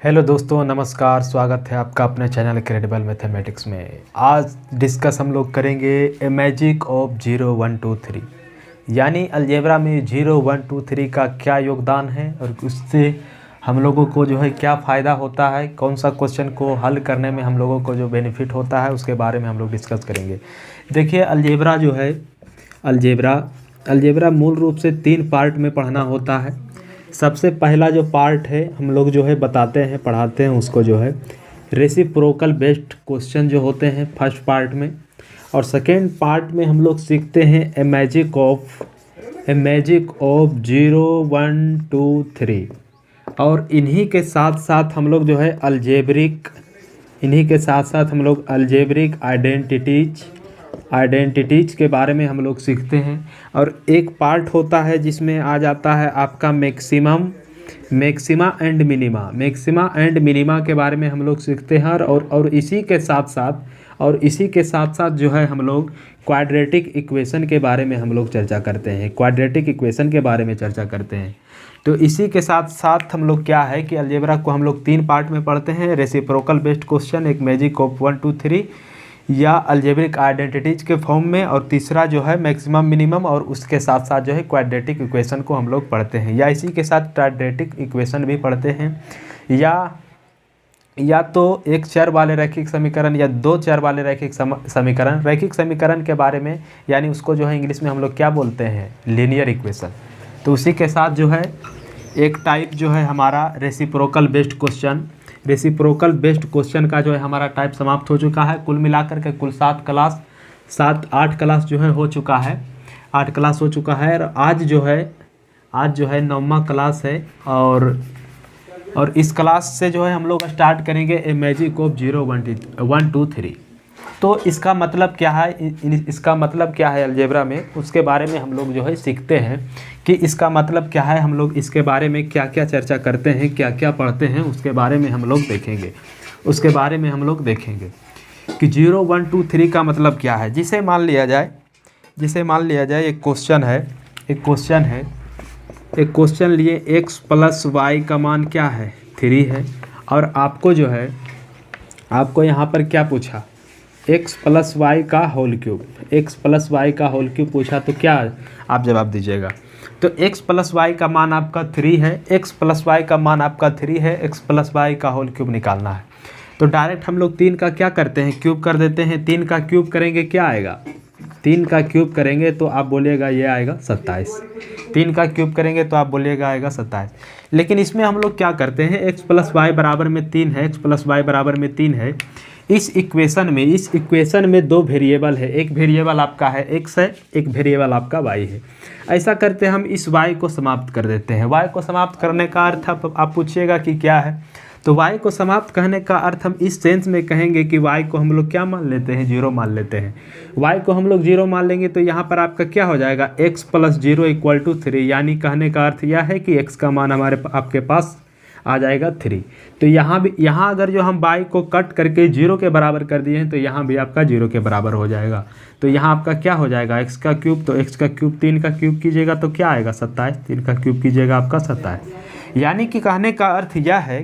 Hello दोस्तों, नमस्कार। स्वागत है आपका अपने चैनल क्रेडिबल मैथमेटिक्स में। आज डिस्कस हम लोग करेंगे ए मैजिक ऑफ 0 1 2 3, यानी अलजेब्रा में 0 1 2 3 का क्या योगदान है और उससे हम लोगों को जो है क्या फ़ायदा होता है, कौन सा क्वेश्चन को हल करने में हम लोगों को जो बेनिफिट होता है उसके बारे में हम लोग डिस्कस करेंगे। देखिए, अलजेब्रा जो है अलजेब्रा मूल रूप से 3 पार्ट में पढ़ना होता है। सबसे पहला जो पार्ट है हम लोग जो है बताते हैं, पढ़ाते हैं उसको जो है रेसिप्रोकल बेस्ड क्वेश्चन जो होते हैं फर्स्ट पार्ट में, और सेकेंड पार्ट में हम लोग सीखते हैं ए मैजिक ऑफ 0 1 2 3। और इन्हीं के साथ साथ हम लोग जो है अल्जेब्रिक आइडेंटिटीज के बारे में हम लोग सीखते हैं। और एक पार्ट होता है जिसमें आ जाता है आपका मैक्सिमा एंड मिनिमा के बारे में हम लोग सीखते हैं। और इसी के साथ जो है हम लोग क्वाड्रेटिक इक्वेशन के बारे में हम लोग चर्चा करते हैं। तो इसी के साथ साथ हम लोग क्या है कि अलजेब्रा को हम लोग 3 पार्ट में पढ़ते हैं, रेसिप्रोकल बेस्ड क्वेश्चन, एक मैजिक ऑफ 1 2 3 या अल्जेब्रिक आइडेंटिटीज के फॉर्म में, और तीसरा जो है मैक्सिमम मिनिमम, और उसके साथ साथ जो है क्वाड्रेटिक इक्वेशन को हम लोग पढ़ते हैं, या इसी के साथ क्वाड्रेटिक इक्वेशन भी पढ़ते हैं, या तो एक चर वाले रैखिक समीकरण या 2 चर वाले रैखिक समीकरण के बारे में, यानी उसको जो है इंग्लिश में हम लोग क्या बोलते हैं, लीनियर इक्वेशन। तो उसी के साथ जो है एक टाइप जो है हमारा रेसिप्रोकल बेस्ड क्वेश्चन का जो है हमारा टाइप समाप्त हो चुका है। कुल मिलाकर के कुल 8 क्लास जो है हो चुका है, 8 क्लास हो चुका है। और आज जो है 9वां क्लास है, और इस क्लास से जो है हम लोग स्टार्ट करेंगे ए मैजिक ऑफ 0 1 2 3। तो इसका मतलब क्या है अलजेब्रा में, उसके बारे में हम लोग जो है सीखते हैं कि इसका मतलब क्या है। हम लोग इसके बारे में क्या क्या चर्चा करते हैं, क्या क्या पढ़ते हैं, उसके बारे में हम लोग देखेंगे कि 0 1 2 3 का मतलब क्या है। जिसे मान लिया जाए एक क्वेश्चन लिए x + y का मान क्या है, 3 है, और आपको यहाँ पर क्या पूछा, x + y का होल क्यूब पूछा, तो क्या आप जवाब दीजिएगा। तो x + y का मान आपका 3 है, x + y का मान आपका 3 है, x + y का होल क्यूब निकालना है। तो डायरेक्ट हम लोग 3 का क्या करते हैं, क्यूब कर देते हैं। 3 का क्यूब करेंगे क्या आएगा, 3 का क्यूब करेंगे तो आप बोलिएगा ये आएगा 27। 3 का क्यूब करेंगे तो आप बोलिएगा आएगा 27। लेकिन इसमें हम लोग क्या करते हैं, x + y बराबर में 3 है, इस इक्वेशन में 2 वेरिएबल है, एक वेरिएबल आपका है x है, एक वेरिएबल आपका y है। ऐसा करते हम इस y को समाप्त कर देते हैं। y को समाप्त करने का अर्थ आप पूछिएगा कि क्या है, तो y को समाप्त करने का अर्थ हम इस सेंस में कहेंगे कि y को हम लोग क्या मान लेते हैं, 0 मान लेते हैं। y को हम लोग 0 मान लेंगे तो यहाँ पर आपका क्या हो जाएगा, x + 0 = 3, यानी कहने का अर्थ यह है कि x का मान आपके पास आ जाएगा 3। तो यहाँ अगर जो हम y को कट करके 0 के बराबर कर दिए हैं तो यहाँ भी आपका 0 के बराबर हो जाएगा। तो यहाँ आपका क्या हो जाएगा, x का क्यूब, तो x का क्यूब 3 का क्यूब कीजिएगा तो क्या आएगा 27, 3 का क्यूब कीजिएगा आपका 27। यानी कि कहने का अर्थ यह है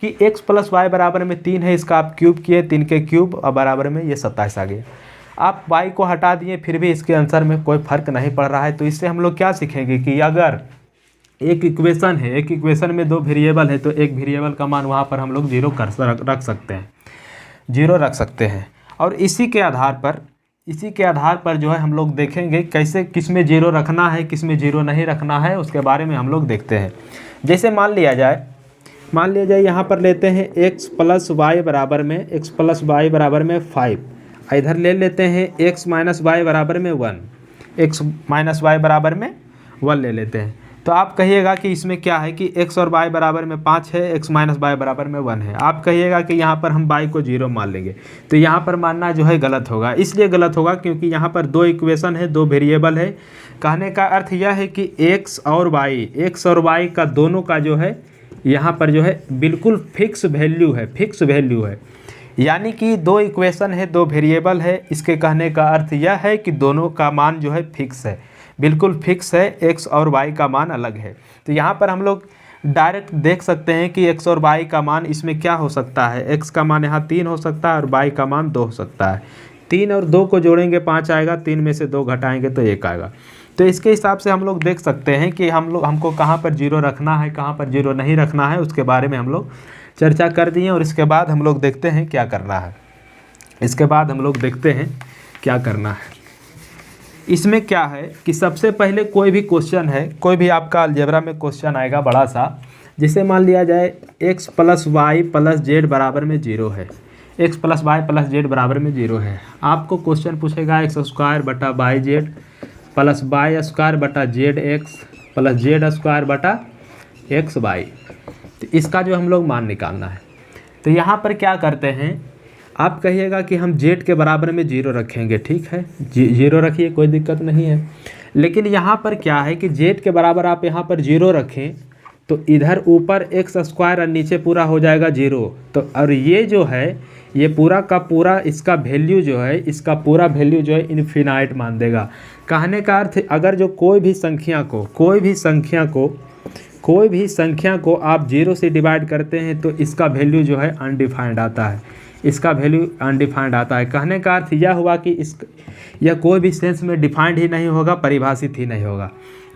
कि x + y बराबर में 3 है, इसका आप क्यूब किए, 3 के क्यूब और बराबर में ये 27 आ गया। आप y को हटा दिए, फिर भी इसके आंसर में कोई फ़र्क नहीं पड़ रहा है। तो इससे हम लोग क्या सीखेंगे कि अगर एक इक्वेशन में 2 वेरिएबल है तो एक वेरिएबल का मान वहाँ पर हम लोग 0 रख सकते हैं। और इसी के आधार पर जो है हम लोग देखेंगे कैसे किस में 0 रखना है, किस में 0 नहीं रखना है, उसके बारे में हम लोग देखते हैं। जैसे मान लिया जाए यहाँ पर लेते हैं x + y बराबर में 5, इधर ले लेते हैं x - y बराबर में 1, ले लेते हैं। तो आप कहिएगा कि इसमें क्या है कि x और y बराबर में 5 है, x - y बराबर में 1 है। आप कहिएगा कि यहाँ पर हम y को 0 मान लेंगे, तो यहाँ पर मानना जो है गलत होगा। इसलिए गलत होगा क्योंकि यहाँ पर 2 इक्वेशन है, 2 वेरिएबल है। कहने का अर्थ यह है कि x और y का दोनों का जो है यहाँ पर जो है बिल्कुल फिक्स वैल्यू है। यानी कि 2 इक्वेशन है, 2 वेरिएबल है। इसके कहने का अर्थ यह है कि दोनों का मान जो है फिक्स है, बिल्कुल फिक्स है, x और y का मान अलग है। तो यहाँ पर हम लोग डायरेक्ट देख सकते हैं कि x और y का मान इसमें क्या हो सकता है। x का मान यहाँ 3 हो सकता है और y का मान 2 हो सकता है। 3 और 2 को जोड़ेंगे 5 आएगा, 3 में से 2 घटाएंगे तो 1 आएगा। तो इसके हिसाब से हम लोग देख सकते हैं कि हमको कहाँ पर जीरो रखना है, कहाँ पर जीरो नहीं रखना है, उसके बारे में हम लोग चर्चा कर दिए। और इसके बाद हम लोग देखते हैं क्या करना है। इसके बाद हम लोग देखते हैं क्या करना है। इसमें क्या है कि सबसे पहले कोई भी क्वेश्चन है, कोई भी आपका अलजेब्रा में क्वेश्चन आएगा बड़ा सा, जिसे मान लिया जाए x plus Y plus Z बराबर में 0 है। x plus Y plus Z बराबर में 0 है। आपको क्वेश्चन पूछेगा एक्स स्क्वायर बटा Y Z plus Y square बटा Z X plus Z square बटा एक्स वाई। तो इसका जो हम लोग मान निकालना है। तो यहाँ पर क्या करते हैं, आप कहिएगा कि हम जेड के बराबर में 0 रखेंगे, ठीक है, 0 रखिए, कोई दिक्कत नहीं है। लेकिन यहाँ पर क्या है कि जेड के बराबर आप यहाँ पर 0 रखें तो इधर ऊपर एक्स स्क्वायर और नीचे पूरा हो जाएगा 0। तो और ये जो है ये पूरा का पूरा इसका वैल्यू जो है, इसका पूरा वैल्यू जो है इनफिनाइट मान देगा। कहने का अर्थ अगर जो कोई भी संख्या को आप 0 से डिवाइड करते हैं तो इसका वैल्यू जो है अनडिफाइंड आता है, इसका वैल्यू अनडिफाइंड आता है। कहने का अर्थ यह हुआ कि यह कोई भी सेंस में डिफाइंड ही नहीं होगा, परिभाषित ही नहीं होगा।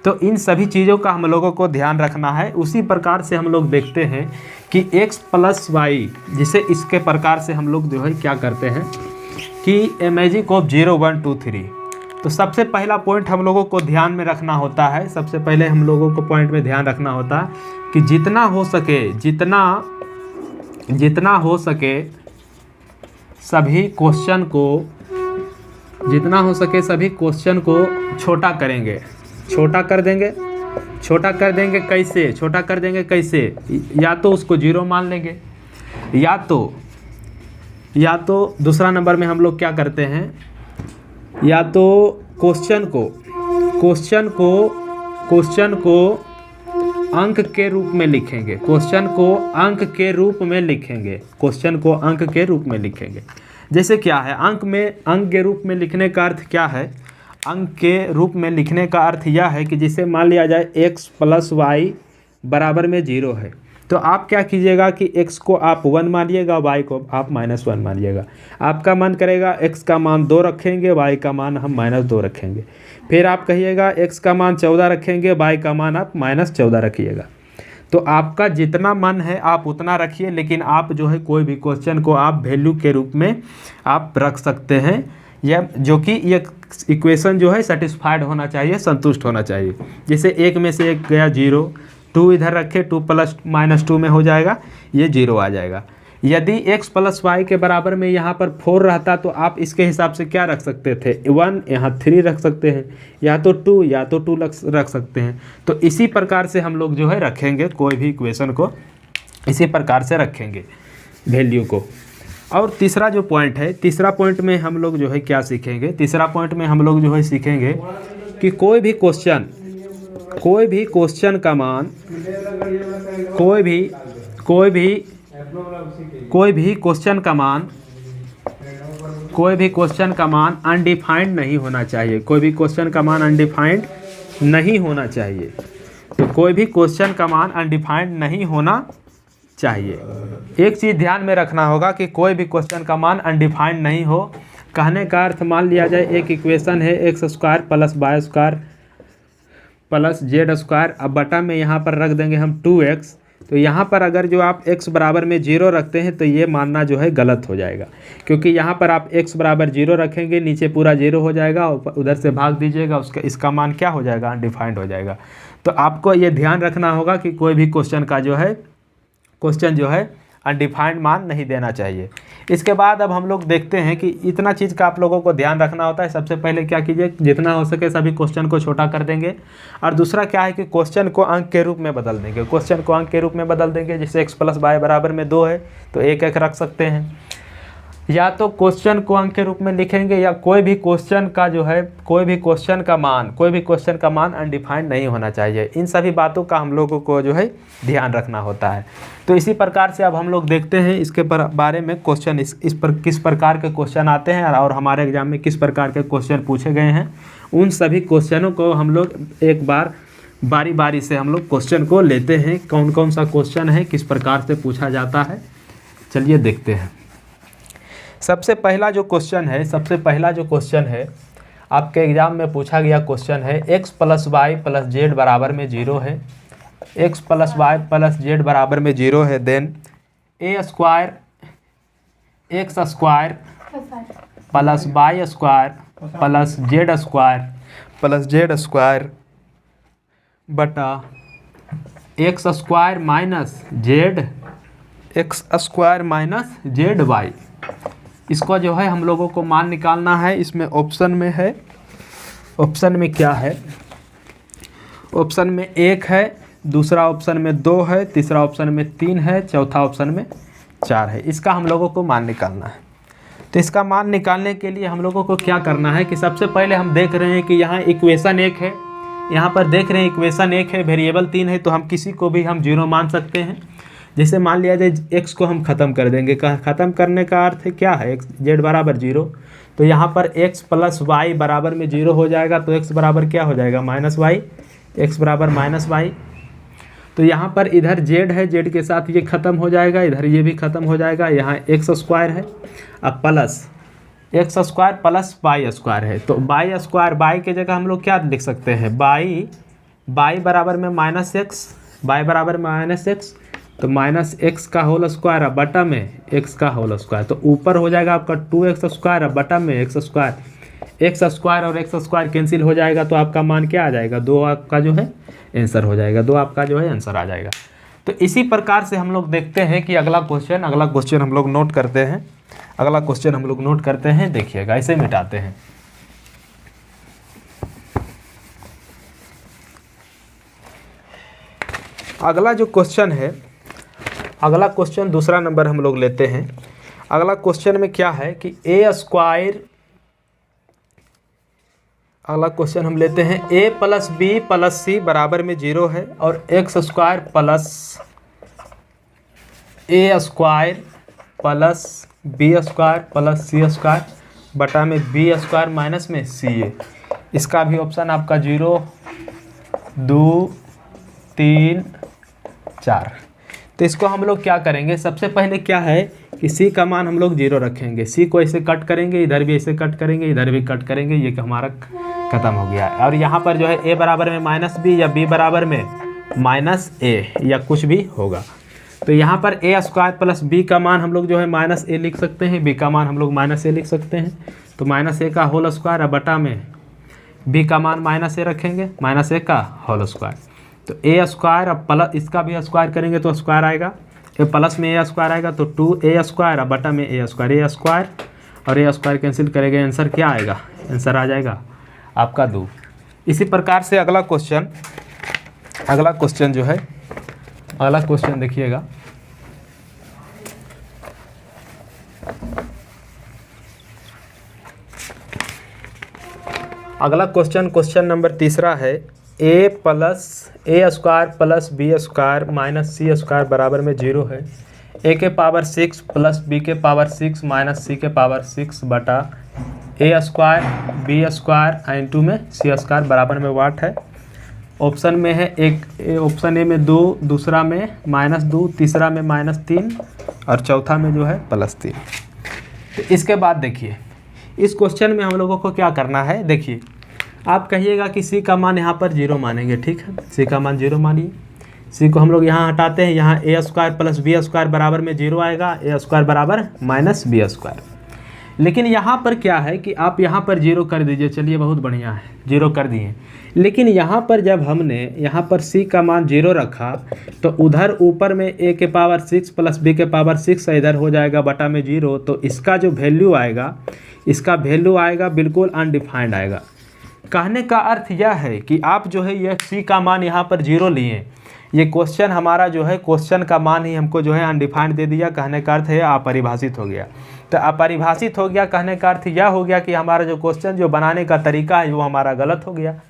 तो इन सभी चीज़ों का हम लोगों को ध्यान रखना है। उसी प्रकार से हम लोग देखते हैं कि x प्लस वाई, जिसे इसके प्रकार से हम लोग जो है क्या करते हैं कि मैजिक ऑफ 0 1 2 3। तो सबसे पहला पॉइंट हम लोगों को ध्यान में रखना होता है, सबसे पहले हम लोगों को पॉइंट में ध्यान रखना होता है कि जितना हो सके सभी क्वेश्चन को छोटा करेंगे, छोटा कर देंगे। कैसे? या तो उसको 0 मान लेंगे, या तो दूसरा नंबर में हम लोग क्या करते हैं, या तो क्वेश्चन को अंक के रूप में लिखेंगे, क्वेश्चन को अंक के रूप में लिखेंगे। जैसे क्या है, अंक के रूप में लिखने का अर्थ क्या है, अंक के रूप में लिखने का अर्थ यह है कि जिसे मान लिया जाए x प्लस वाई बराबर में 0 है, तो आप क्या कीजिएगा कि x को आप 1 मानिएगा, y को आप -1 मानिएगा। आपका मन करेगा x का मान 2 रखेंगे, y का मान हम -2 रखेंगे। फिर आप कहिएगा x का मान 14 रखेंगे, y का मान आप -14 रखिएगा। तो आपका जितना मन है आप उतना रखिए, लेकिन आप जो है कोई भी क्वेश्चन को आप वैल्यू के रूप में आप रख सकते हैं, यह जो कि ये इक्वेशन जो है सेटिस्फाइड होना चाहिए, संतुष्ट होना चाहिए। जैसे 1 में से 1 गया 0, 2 इधर रखे, 2 प्लस -2 में हो जाएगा, ये 0 आ जाएगा। यदि x प्लस वाई के बराबर में यहाँ पर 4 रहता तो आप इसके हिसाब से क्या रख सकते थे, 1 यहाँ 3 रख सकते हैं, या तो 2 रख सकते हैं। तो इसी प्रकार से हम लोग जो है रखेंगे, कोई भी इक्वेशन को इसी प्रकार से रखेंगे वैल्यू को। और तीसरा जो पॉइंट है, तीसरा पॉइंट में हम लोग जो है क्या सीखेंगे, तीसरा पॉइंट में हम लोग जो है सीखेंगे कि कोई भी क्वेश्चन का मान अनडिफाइंड नहीं होना चाहिए, तो कोई भी क्वेश्चन का मान अनडिफाइंड नहीं होना चाहिए। एक चीज़ ध्यान में रखना होगा कि कोई भी क्वेश्चन का मान अनडिफाइंड नहीं हो। कहने का अर्थ मान लिया जाए एक इक्वेशन है x square plus Y square plus Z square, अब बटा में यहाँ पर रख देंगे हम 2x। तो यहाँ पर अगर जो आप x बराबर में 0 रखते हैं तो ये मानना जो है गलत हो जाएगा, क्योंकि यहाँ पर आप x बराबर 0 रखेंगे, नीचे पूरा 0 हो जाएगा, उधर से भाग दीजिएगा, इसका मान क्या हो जाएगा, अनडिफाइंड हो जाएगा। तो आपको ये ध्यान रखना होगा कि कोई भी क्वेश्चन जो है अनडिफाइंड मान नहीं देना चाहिए। इसके बाद अब हम लोग देखते हैं कि इतना चीज़ का आप लोगों को ध्यान रखना होता है। सबसे पहले क्या कीजिए, जितना हो सके सभी क्वेश्चन को छोटा कर देंगे। और दूसरा क्या है कि क्वेश्चन को अंक के रूप में बदल देंगे। जैसे x प्लस वाई बराबर में 2 है तो 1 1 रख सकते हैं, या तो क्वेश्चन को अंक के रूप में लिखेंगे, या कोई भी क्वेश्चन का मान अनडिफाइंड नहीं होना चाहिए। इन सभी बातों का हम लोगों को जो है ध्यान रखना होता है। तो इसी प्रकार से अब हम लोग देखते हैं इसके बारे में क्वेश्चन किस प्रकार के क्वेश्चन आते हैं और हमारे एग्जाम में किस प्रकार के क्वेश्चन पूछे गए हैं। उन सभी क्वेश्चनों को हम लोग एक बार बारी बारी से हम लोग क्वेश्चन को लेते हैं, कौन कौन सा क्वेश्चन है, किस प्रकार से पूछा जाता है, चलिए देखते हैं। सबसे पहला जो क्वेश्चन है आपके एग्ज़ाम में पूछा गया क्वेश्चन है, x plus Y plus Z बराबर में 0 है, x plus Y plus Z बराबर में 0 है, then A square X square plus Y square plus Z square बटा X square minus Z Y. इसको जो है हम लोगों को मान निकालना है। इसमें ऑप्शन में है, ऑप्शन में क्या है, ऑप्शन में 1 है, दूसरा ऑप्शन में 2 है, तीसरा ऑप्शन में 3 है, चौथा ऑप्शन में 4 है। इसका हम लोगों को मान निकालना है। तो इसका मान निकालने के लिए हम लोगों को क्या करना है कि सबसे पहले हम देख रहे हैं कि यहाँ इक्वेशन 1 है, यहाँ पर देख रहे हैं इक्वेशन 1 है, वेरिएबल 3 है, तो हम किसी को भी हम 0 मान सकते हैं। जैसे मान लिया जाए x को हम ख़त्म कर देंगे, ख़त्म करने का अर्थ है क्या है, z बराबर 0, तो यहाँ पर x प्लस वाई बराबर में 0 हो जाएगा, तो x बराबर क्या हो जाएगा माइनस वाई, x बराबर माइनस वाई। तो यहाँ पर इधर z है, z के साथ ये ख़त्म हो जाएगा, इधर ये भी ख़त्म हो जाएगा, यहाँ x स्क्वायर है, अब plus X square plus Y square है, तो वाई स्क्वायर, वाई के जगह हम लोग क्या लिख सकते हैं, वाई बराबर में माइनस एक्स, वाई बराबर में माइनस एक्स, तो माइनस एक्स का होल स्क्वायर अब बटा में एक्स का होल स्क्वायर, तो ऊपर हो जाएगा आपका 2x स्क्वायर अब बटा में एक्स स्क्वायर, एक्स स्क्वायर और एक्स स्क्वायर कैंसिल हो जाएगा, तो आपका मान क्या आ जाएगा, 2 आपका जो है आंसर हो जाएगा, 2 आपका जो है आंसर आ जाएगा। तो इसी प्रकार से हम लोग देखते हैं कि अगला क्वेश्चन हम लोग नोट करते हैं, अगला क्वेश्चन हम लोग नोट करते हैं, देखिएगा इसे मिटाते हैं। अगला जो क्वेश्चन है, अगला क्वेश्चन दूसरा नंबर हम लोग लेते हैं। अगला क्वेश्चन में क्या है कि ए स्क्वायर, अगला क्वेश्चन हम लेते हैं a plus B plus C बराबर में 0 है, और X square plus A square plus B square plus C square बटा में बी स्क्वायर माइनस में सी ए। इसका भी ऑप्शन आपका 0, 2, 3, 4। तो इसको हम लोग क्या करेंगे, सबसे पहले क्या है कि सी का मान हम लोग 0 रखेंगे, सी को ऐसे कट करेंगे, इधर भी ऐसे कट करेंगे, इधर भी कट करेंगे, ये हमारा खत्म हो गया। और यहाँ पर जो है a बराबर में माइनस बी या b बराबर में माइनस ए या कुछ भी होगा। तो यहाँ पर a स्क्वायर प्लस b का मान हम लोग जो है माइनस ए लिख सकते हैं, b का मान हम लोग माइनस ए लिख सकते हैं, तो माइनस ए का होल स्क्वायर बटा में b का मान माइनस ए रखेंगे, माइनस ए का होल स्क्वायर, तो ए स्क्वायर अब प्लस इसका भी स्क्वायर करेंगे तो स्क्वायर आएगा, ए प्लस में ए स्क्वायर आएगा, तो 2a स्क्वायर अब बटा में ए स्क्वायर और ए स्क्वायर कैंसिल करेंगे, आंसर क्या आएगा, आंसर आ जाएगा आपका 2। इसी प्रकार से अगला क्वेश्चन जो है, अगला क्वेश्चन देखिएगा, अगला क्वेश्चन नंबर तीसरा है a square plus B square minus C square बराबर में 0 है, a के पावर 6 प्लस b के पावर 6 माइनस c के पावर 6 बटा a square B square into में सी स्क्वायर बराबर में वाट है। ऑप्शन में है एक, ऑप्शन ए में 2, दूसरा में -2, तीसरा में -3 और चौथा में जो है +3। तो इसके बाद देखिए इस क्वेश्चन में हम लोगों को क्या करना है, देखिए आप कहिएगा कि सी का मान यहाँ पर 0 मानेंगे, ठीक है, सी का मान 0 मानिए, सी को हम लोग यहाँ हटाते हैं, यहाँ a square plus B square बराबर में 0 आएगा, a स्क्वायर बराबर माइनस बी स्क्वायर। लेकिन यहाँ पर क्या है कि आप यहाँ पर 0 कर दीजिए, चलिए बहुत बढ़िया है, 0 कर दिए। लेकिन यहाँ पर जब हमने यहाँ पर c का मान 0 रखा तो उधर ऊपर में a के पावर 6 प्लस b के पावर 6 इधर हो जाएगा बटा में 0, तो इसका जो वैल्यू आएगा, इसका वैल्यू आएगा बिल्कुल अनडिफाइंड आएगा। कहने का अर्थ यह है कि आप जो है ये c का मान यहाँ पर 0 लिए, ये क्वेश्चन हमारा जो है क्वेश्चन का मान ही हमको जो है अनडिफाइंड दे दिया, कहने का अर्थ है अपरिभाषित हो गया। तो अपरिभाषित हो गया कहने का अर्थ यह हो गया कि हमारा जो क्वेश्चन जो बनाने का तरीका है वो हमारा गलत हो गया।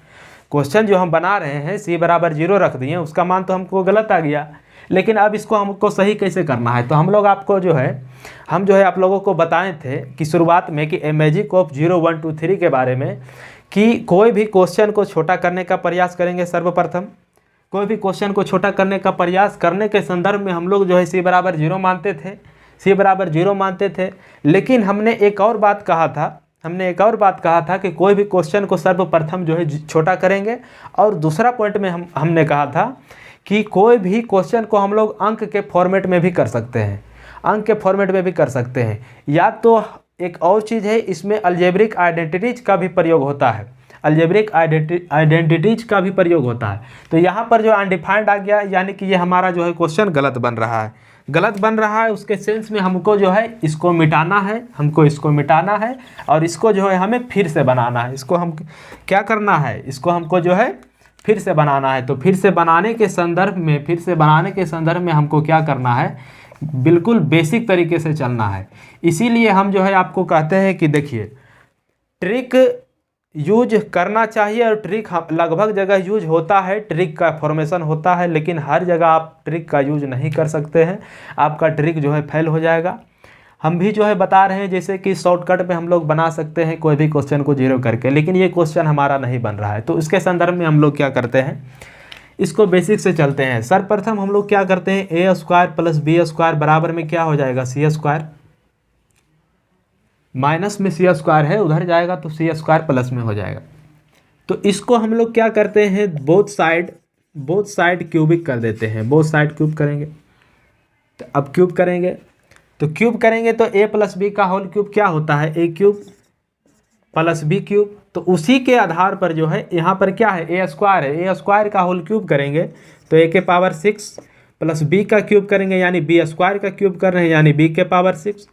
क्वेश्चन जो हम बना रहे हैं c बराबर 0 रख दिए, उसका मान तो हमको गलत आ गया, लेकिन अब इसको हमको सही कैसे करना है। तो हम लोग आपको जो है आप लोगों को बताए थे कि शुरुआत में कि मैजिक ऑफ 0, 1, 2, 3 के बारे में, कि कोई भी क्वेश्चन को छोटा करने का प्रयास करेंगे सर्वप्रथम, कोई भी क्वेश्चन को छोटा करने का प्रयास करने के संदर्भ में हम लोग जो है सी बराबर 0 मानते थे, सी बराबर 0 मानते थे। लेकिन हमने एक और बात कहा था कि कोई भी क्वेश्चन को सर्वप्रथम जो है छोटा करेंगे, और दूसरा पॉइंट में हमने कहा था कि कोई भी क्वेश्चन को हम लोग अंक के फॉर्मेट में भी कर सकते हैं, अंक के फॉर्मेट में भी कर सकते हैं। या तो एक और चीज़ है, इसमें अलजेब्रिक आइडेंटिटीज का भी प्रयोग होता है, अलजेब्रिक आइडेंटिटीज का भी प्रयोग होता है। तो यहाँ पर जो अनडिफाइंड आ गया, यानी कि ये हमारा जो है क्वेश्चन गलत बन रहा है, गलत बन रहा है। उसके सेंस में हमको जो है इसको मिटाना है, हमको इसको मिटाना है, और इसको जो है हमें फिर से बनाना है। इसको हम क्या करना है, इसको हमको जो है फिर से बनाना है। तो फिर से बनाने के संदर्भ में हमको क्या करना है, बिल्कुल बेसिक तरीके से चलना है। इसीलिए हम जो है आपको कहते हैं कि देखिए, ट्रिक यूज करना चाहिए, और ट्रिक लगभग जगह यूज होता है, ट्रिक का फॉर्मेशन होता है, लेकिन हर जगह आप ट्रिक का यूज नहीं कर सकते हैं, आपका ट्रिक जो है फेल हो जाएगा। हम भी जो है बता रहे हैं जैसे कि शॉर्टकट में हम लोग बना सकते हैं कोई भी क्वेश्चन को 0 करके, लेकिन ये क्वेश्चन हमारा नहीं बन रहा है। तो इसके संदर्भ में हम लोग क्या करते हैं, इसको बेसिक से चलते हैं। सर्वप्रथम हम लोग क्या करते हैं, ए स्क्वायर प्लस बी स्क्वायर बराबर में क्या हो जाएगा, सी स्क्वायर, माइनस में सी स्क्वायर है, उधर जाएगा तो सी स्क्वायर प्लस में हो जाएगा। तो इसको हम लोग क्या करते हैं, बोथ साइड क्यूबिक कर देते हैं, बोथ साइड क्यूब करेंगे। तो अब क्यूब करेंगे तो ए प्लस बी का होल क्यूब क्या होता है, ए क्यूब प्लस बी क्यूब। तो उसी के आधार पर जो है यहाँ पर क्या है, ए स्क्वायर है, ए स्क्वायर का होल क्यूब करेंगे तो ए के पावर 6 प्लस बी का क्यूब करेंगे, यानी बी स्क्वायर का क्यूब कर रहे हैं, यानी बी के power 6,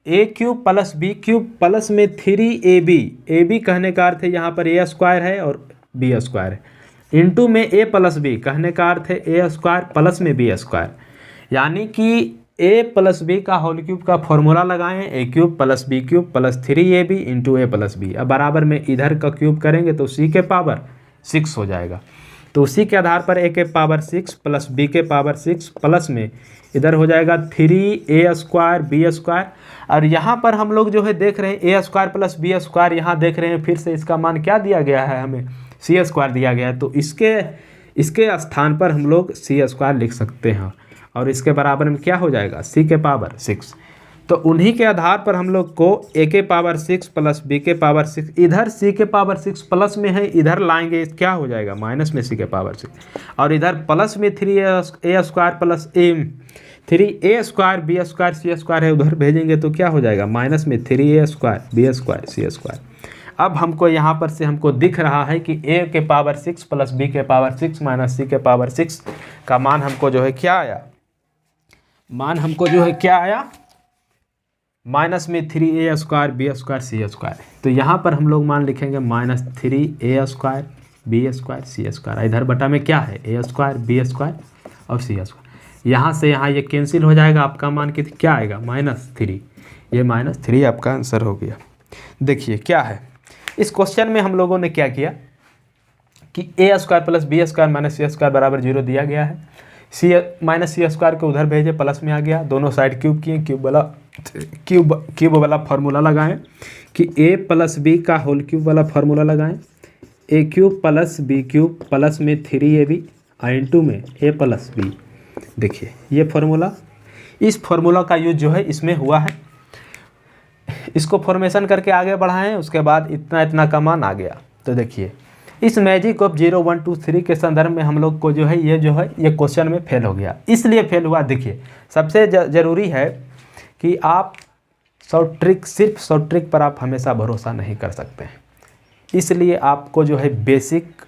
A cube plus B cube plus में 3ab, ए बी कहने का अर्थ है यहाँ पर ए स्क्वायर है और बी स्क्वायर है, इंटू में ए प्लस बी कहने का अर्थ है ए स्क्वायर प्लस में बी स्क्वायर, यानी कि ए प्लस बी का होल क्यूब का फॉर्मूला लगाएं, A cube plus B cube plus 3ab into A plus B. अब बराबर में इधर का क्यूब करेंगे तो सी के पावर 6 हो जाएगा। तो उसी के आधार पर ए के पावर 6 प्लस बी के पावर 6 प्लस में इधर हो जाएगा 3a स्क्वायर बी स्क्वायर। और यहाँ पर हम लोग जो है देख रहे हैं ए स्क्वायर प्लस बी स्क्वायर, यहाँ देख रहे हैं फिर से इसका मान क्या दिया गया है, हमें सी स्क्वायर दिया गया है। तो इसके स्थान पर हम लोग सी स्क्वायर लिख सकते हैं, और इसके बराबर में क्या हो जाएगा, सी के पावर 6। तो उन्हीं के आधार पर हम लोग को ए के पावर 6 प्लस बी के पावर 6, इधर सी के पावर 6 प्लस में है, इधर लाएंगे क्या हो जाएगा, माइनस में सी के पावर 6, और इधर प्लस में 3a square plus 3a square B square C square है, उधर भेजेंगे तो क्या हो जाएगा, माइनस में 3a square B square C square. अब हमको यहाँ पर से हमको दिख रहा है कि a के पावर 6 प्लस बी के पावर 6 माइनस सी के पावर 6 का मान हमको जो है क्या आया, माइनस में 3a square B square C square. तो यहाँ पर हम लोग मान लिखेंगे minus 3a square B square C square, इधर बटा में क्या है, a स्क्वायर बी स्क्वायर और सी स्क्वायर। यहाँ से यहाँ ये कैंसिल हो जाएगा, आपका मान क्या आएगा, -3। ये -3 आपका आंसर हो गया। देखिए क्या है, इस क्वेश्चन में हम लोगों ने क्या किया कि a square plus B square minus C square बराबर 0 दिया गया है, सी माइनस सी स्क्वायर को उधर भेजे प्लस में आ गया, दोनों साइड क्यूब किए, क्यूब वाला फार्मूला लगाएं कि a प्लस बी का होल क्यूब वाला फार्मूला लगाएं, A cube plus B cube plus में 3ab इंटू में a प्लस बी। देखिए ये फार्मूला, इस फार्मूला का यूज जो है इसमें हुआ है, इसको फॉर्मेशन करके आगे बढ़ाएं, उसके बाद इतना का मान आ गया। तो देखिए इस मैजिक ऑफ 0 1 2 3 के संदर्भ में हम लोग को जो है ये क्वेश्चन में फेल हो गया। इसलिए फेल हुआ, देखिए सबसे ज़रूरी है कि आप सिर्फ शॉर्ट ट्रिक पर आप हमेशा भरोसा नहीं कर सकते हैं। इसलिए आपको जो है बेसिक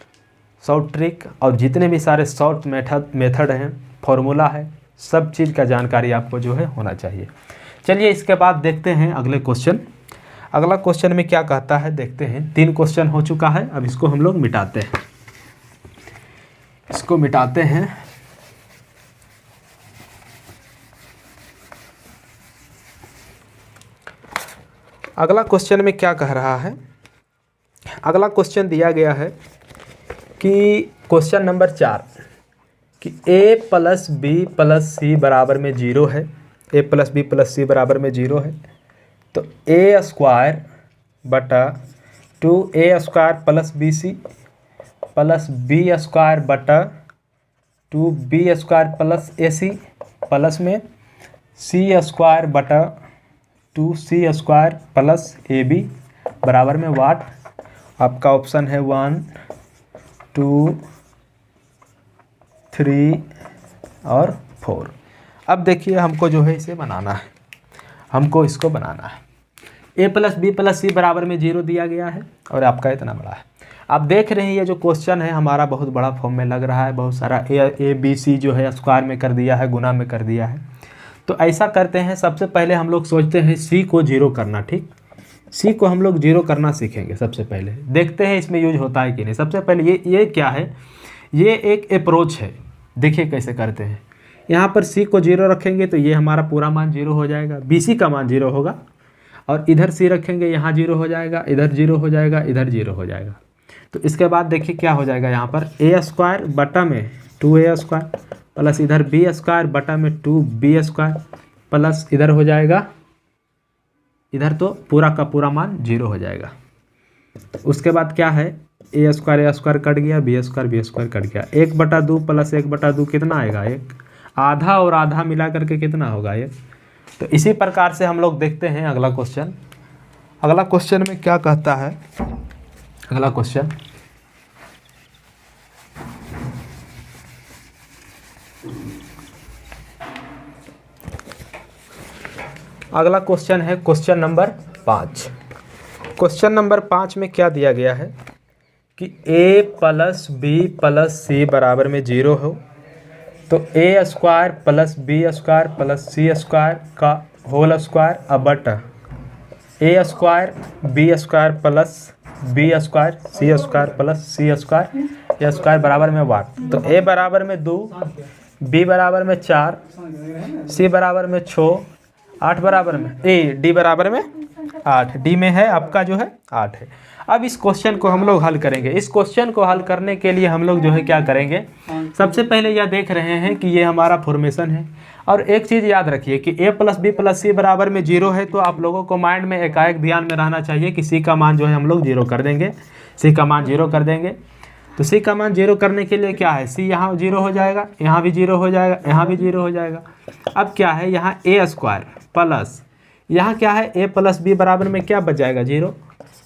शॉर्ट ट्रिक और जितने भी सारे शॉर्ट मेथड हैं, फॉर्मूला है, सब चीज़ का जानकारी आपको जो है होना चाहिए। चलिए इसके बाद देखते हैं अगले क्वेश्चन। अगला क्वेश्चन में क्या कहता है देखते हैं। 3 क्वेश्चन हो चुका है, अब इसको हम लोग मिटाते हैं, इसको मिटाते हैं। अगला क्वेश्चन में क्या कह रहा है, अगला क्वेश्चन दिया गया है कि क्वेश्चन नंबर 4 कि a plus B plus C बराबर में 0 है, a plus B plus C बराबर में 0 है, तो a स्क्वायर बटा 2a square plus B C plus B square बटा 2b² प्लस AC प्लस में c² बटा 2c² प्लस AB बराबर में वाट। आपका ऑप्शन है 1 2 3 और 4। अब देखिए हमको जो है इसे बनाना है, हमको इसको बनाना है। a plus B plus C बराबर में 0 दिया गया है और आपका इतना बड़ा है। आप देख रहे हैं ये जो क्वेश्चन है हमारा बहुत बड़ा फॉर्म में लग रहा है, बहुत सारा ए बी सी जो है स्क्वायर में कर दिया है, गुना में कर दिया है। तो ऐसा करते हैं, सबसे पहले हम लोग सोचते हैं सी को 0 करना। ठीक, सी को हम लोग 0 करना सीखेंगे। सबसे पहले देखते हैं इसमें यूज होता है कि नहीं। सबसे पहले ये क्या है, ये एक अप्रोच है। देखिए कैसे करते हैं। यहाँ पर सी को 0 रखेंगे तो ये हमारा पूरा मान 0 हो जाएगा, बी सी का मान 0 होगा। और इधर सी रखेंगे, यहाँ 0 हो जाएगा, इधर 0 हो जाएगा, इधर 0 हो जाएगा। तो इसके बाद देखिए क्या हो जाएगा, यहाँ पर a² बटा में 2a² प्लस इधर b² बटा में 2b² प्लस इधर हो जाएगा, इधर तो पूरा का पूरा मान 0 हो जाएगा। उसके बाद क्या है, a² कट गया, b² कट गया। 1/2 प्लस 1/2 कितना आएगा, 1। आधा और आधा मिला करके कितना होगा, 1। तो इसी प्रकार से हम लोग देखते हैं अगला क्वेश्चन। अगला क्वेश्चन में क्या कहता है, अगला क्वेश्चन है क्वेश्चन नंबर 5। क्वेश्चन नंबर 5 में क्या दिया गया है कि a plus B plus C बराबर में 0 हो तो a² plus b² plus c² का होल स्क्वायर अब बटा a² b² plus b² c² plus c² बराबर में वाट। तो a बराबर में 2, b बराबर में 4, c बराबर में 6, 8 बराबर में d बराबर में 8, d में है आपका जो है 8 है। अब इस क्वेश्चन को हम लोग हल करेंगे। इस क्वेश्चन को हल करने के लिए हम लोग जो है क्या करेंगे, सबसे पहले यह देख रहे हैं कि ये हमारा फॉर्मेशन है। और एक चीज़ याद रखिए कि a plus B plus C बराबर में 0 है तो आप लोगों को माइंड में एकाएक ध्यान में रहना चाहिए कि c का मान जो है हम लोग 0 कर देंगे, c का मान 0 कर देंगे। तो c का मान 0 करने के लिए क्या है, c यहाँ 0 हो जाएगा, यहाँ भी 0 हो जाएगा, यहाँ भी 0 हो जाएगा। अब क्या है, यहाँ a² प्लस यहाँ क्या है, a प्लस बी बराबर में क्या बच जाएगा, 0।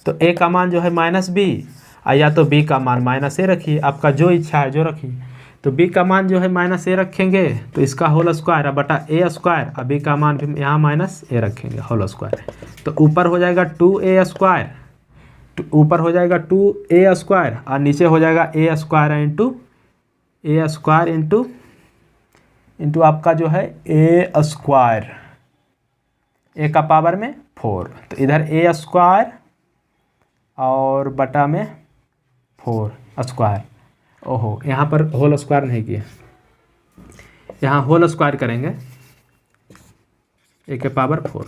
तो a का मान जो है -b, या तो b का मान -a रखिए, आपका जो इच्छा है जो रखिए। तो b का मान जो है -a रखेंगे तो इसका होल स्क्वायर अब बटा a², और b का मान भी यहाँ -a रखेंगे होल स्क्वायर। तो ऊपर हो जाएगा 2a², ऊपर हो जाएगा 2a² और नीचे हो जाएगा a² इंटू आपका जो है a², a का पावर में 4। तो इधर a² और बटा में 4²। ओहो, यहाँ पर होल स्क्वायर नहीं किया, यहाँ होल स्क्वायर करेंगे, a के पावर 4।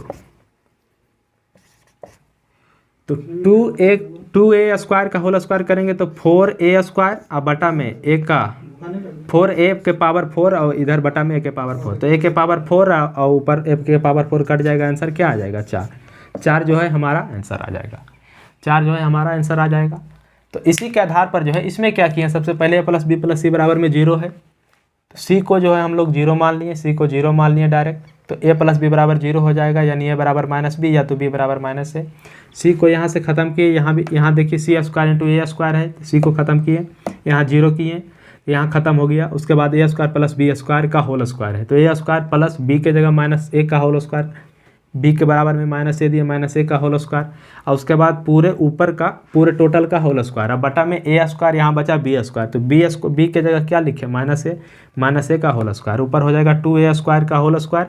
तो 2a² का होल स्क्वायर करेंगे तो 4a² और बटा में a का 4a के पावर 4 और इधर बटा में a के पावर 4। तो a के पावर 4 और ऊपर a के पावर 4 कट जाएगा, आंसर क्या आ जाएगा, 4 जो है हमारा आंसर आ जाएगा, 4 जो है हमारा आंसर आ जाएगा। तो इसी के आधार पर जो है इसमें क्या किया, सबसे पहले a plus B plus C बराबर में 0 है तो c को जो है हम लोग 0 मान लिए, c को 0 मान लिए डायरेक्ट। तो a प्लस बी बराबर 0 हो जाएगा, यानी a बराबर -b या तो b बराबर -a। c को यहाँ से ख़त्म किए, यहाँ भी, यहाँ देखिए c² इंटू a² है, तो c को ख़त्म किए, यहाँ 0 किए, यहाँ ख़त्म हो गया। उसके बाद a² प्लस b² का होल स्क्वायर है, तो a² प्लस b के जगह -a का होल स्क्वायर, b के बराबर में -a दिए, -a का होल स्क्वायर, और उसके बाद पूरे ऊपर का पूरे टोटल का होल स्क्वायर। अब बटा में a², यहाँ बचा b², तो b के जगह क्या लिखे, -a का होल स्क्वायर। ऊपर हो जाएगा 2a² का होल स्क्वायर,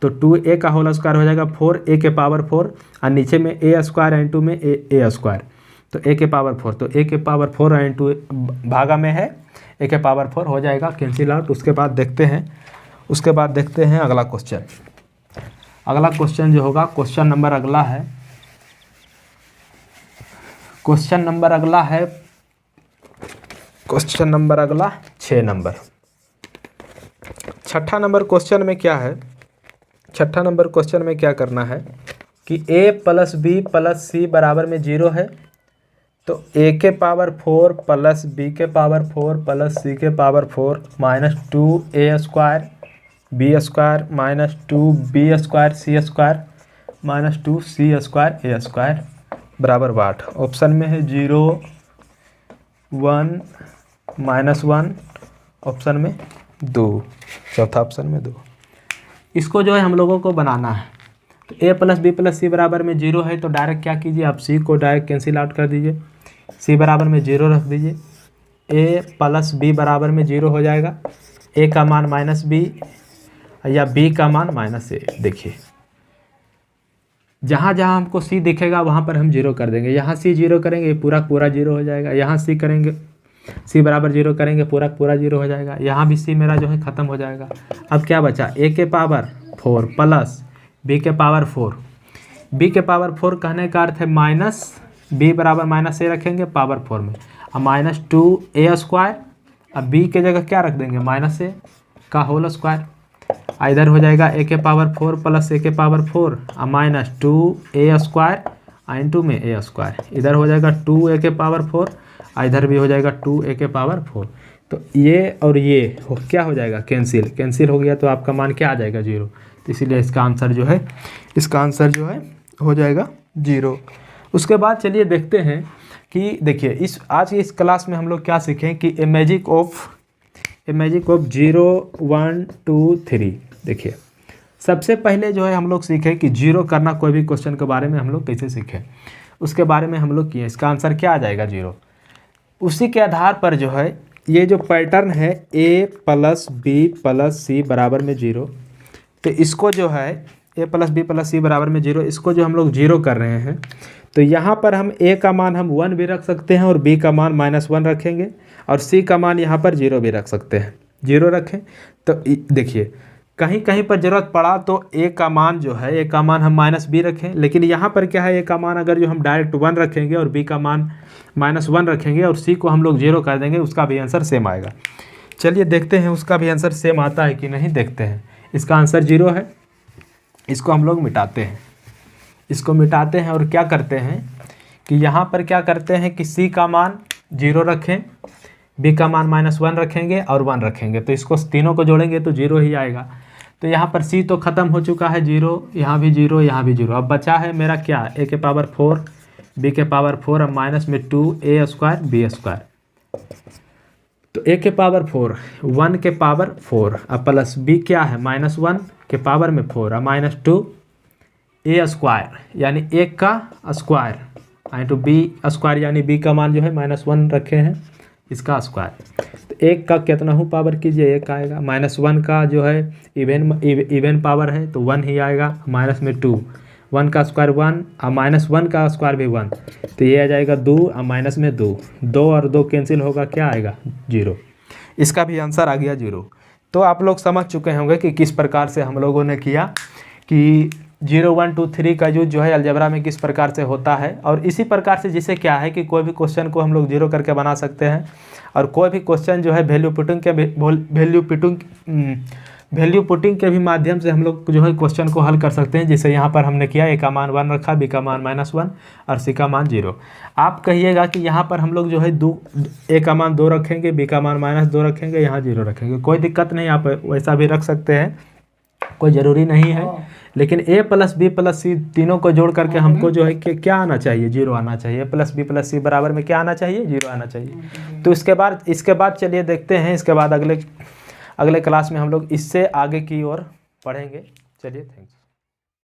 तो 2a का होल स्क्वायर हो जाएगा 4a के पावर 4, और नीचे में a² इंटू में a², तो a के पावर 4, तो a के पावर 4 इंटू भागा में है a के पावर 4 हो जाएगा, कैंसिल आउट। उसके बाद देखते हैं अगला क्वेश्चन। अगला क्वेश्चन जो होगा, क्वेश्चन नंबर अगला है, क्वेश्चन नंबर अगला 6 नंबर। छठा नंबर क्वेश्चन में क्या है, छठा नंबर क्वेश्चन में क्या करना है कि a plus B plus C बराबर में 0 है तो a के पावर 4 प्लस b के पावर 4 प्लस c के power 4 minus 2a square b square minus 2b square c square minus 2c square a square बराबर 8। ऑप्शन में है 0 1 -1, ऑप्शन में 2, चौथा ऑप्शन में 2। इसको जो है हम लोगों को बनाना है। तो a plus B plus C बराबर में 0 है, तो डायरेक्ट क्या कीजिए, आप c को डायरेक्ट कैंसिल आउट कर दीजिए, c बराबर में 0 रख दीजिए, a प्लस बी बराबर में 0 हो जाएगा, a का मान माइनस बी या b का मान माइनस ए। देखिए जहाँ जहाँ हमको c दिखेगा वहाँ पर हम 0 कर देंगे। यहाँ c 0 करेंगे पूरा पूरा 0 हो जाएगा, यहाँ c करेंगे c बराबर 0 करेंगे पूरा पूरा 0 हो जाएगा, यहाँ भी c मेरा जो है ख़त्म हो जाएगा। अब क्या बचा, a के पावर 4 प्लस b के पावर 4। b के पावर 4 कहने का अर्थ है माइनस b बराबर माइनस ए रखेंगे पावर 4 में, अब माइनस 2a स्क्वायर, अब b के जगह क्या रख देंगे माइनस ए का होल स्क्वायर, इधर हो जाएगा a के पावर 4 प्लस a के पावर 4 अब माइनस 2a स्क्वायर इंटू में a स्क्वायर, इधर हो जाएगा 2a के पावर 4, इधर भी हो जाएगा 2a के पावर 4। तो ये और ये क्या हो जाएगा, कैंसिल हो गया, तो आपका मान क्या आ जाएगा 0। तो इसीलिए इसका आंसर जो है हो जाएगा 0। उसके बाद चलिए देखते हैं कि देखिए आज की इस क्लास में हम लोग क्या सीखें कि ए मैजिक ऑफ 0 1 2 3। देखिए सबसे पहले जो है हम लोग सीखें कि 0 करना, कोई भी क्वेश्चन के बारे में हम लोग कैसे सीखें, उसके बारे में हम लोग किए। इसका आंसर क्या आ जाएगा 0। उसी के आधार पर जो है ये जो पैटर्न है a plus B plus C बराबर में 0, तो इसको जो है a plus B plus C बराबर में 0, इसको जो हम लोग 0 कर रहे हैं, तो यहाँ पर हम a का मान हम 1 भी रख सकते हैं और b का मान -1 रखेंगे और c का मान यहाँ पर 0 भी रख सकते हैं, 0 रखें। तो देखिए कहीं कहीं पर ज़रूरत पड़ा तो a का मान जो है a का मान हम -b रखें, लेकिन यहाँ पर क्या है a का मान अगर जो हम डायरेक्ट 1 रखेंगे और b का मान -1 रखेंगे और c को हम लोग 0 कर देंगे, उसका भी आंसर सेम आएगा। चलिए देखते हैं उसका भी आंसर सेम आता है कि नहीं, देखते हैं। इसका आंसर 0 है, इसको हम लोग मिटाते हैं, और क्या करते हैं कि यहाँ पर क्या करते हैं कि c का मान 0 रखें, b का मान -1 रखेंगे और 1 रखेंगे, तो इसको तीनों को जोड़ेंगे तो 0 ही आएगा। तो यहाँ पर c तो ख़त्म हो चुका है 0, यहाँ भी 0, यहाँ भी 0। अब बचा है मेरा क्या, a के पावर 4 b के पावर 4 अब माइनस में 2a स्क्वायर b स्क्वायर। तो a के पावर 4 1 के पावर 4 अब प्लस b क्या है -1 के पावर में 4 अब माइनस 2a स्क्वायर यानी 1 का स्क्वायर इंटू b स्क्वायर यानी b का मान जो है -1 रखे हैं, इसका स्क्वायर। तो 1 का कितना हूँ पावर कीजिए 1 आएगा, -1 का जो है इवन पावर है तो 1 ही आएगा, माइनस में 2 1 का स्क्वायर 1 और -1 का स्क्वायर भी 1, तो ये आ जाएगा 2 और माइनस में 2 और 2 कैंसिल होगा, क्या आएगा 0। इसका भी आंसर आ गया 0। तो आप लोग समझ चुके होंगे कि किस प्रकार से हम लोगों ने किया कि 0 1 2 3 का यूज जो है अलजेब्रा में किस प्रकार से होता है। और इसी प्रकार से जिससे क्या है कि कोई भी क्वेश्चन को हम लोग 0 करके बना सकते हैं, और कोई भी क्वेश्चन जो है वैल्यू पुटिंग के भी माध्यम से हम लोग जो है क्वेश्चन को हल कर सकते हैं। जैसे यहाँ पर हमने किया a का मान 1 रखा, b का मान -1 और c का मान 0। आप कहिएगा कि यहाँ पर हम लोग जो है a का मान 2 रखेंगे, b का मान -2 रखेंगे, यहाँ 0 रखेंगे, कोई दिक्कत नहीं, आप वैसा भी रख सकते हैं, कोई ज़रूरी नहीं है। लेकिन a प्लस बी प्लस सी तीनों को जोड़ करके हमको जो है कि क्या आना चाहिए 0 आना चाहिए, प्लस बी प्लस सी बराबर में क्या आना चाहिए 0 आना चाहिए। तो इसके बाद चलिए देखते हैं, इसके बाद अगले क्लास में हम लोग इससे आगे की ओर पढ़ेंगे। चलिए थैंक्स।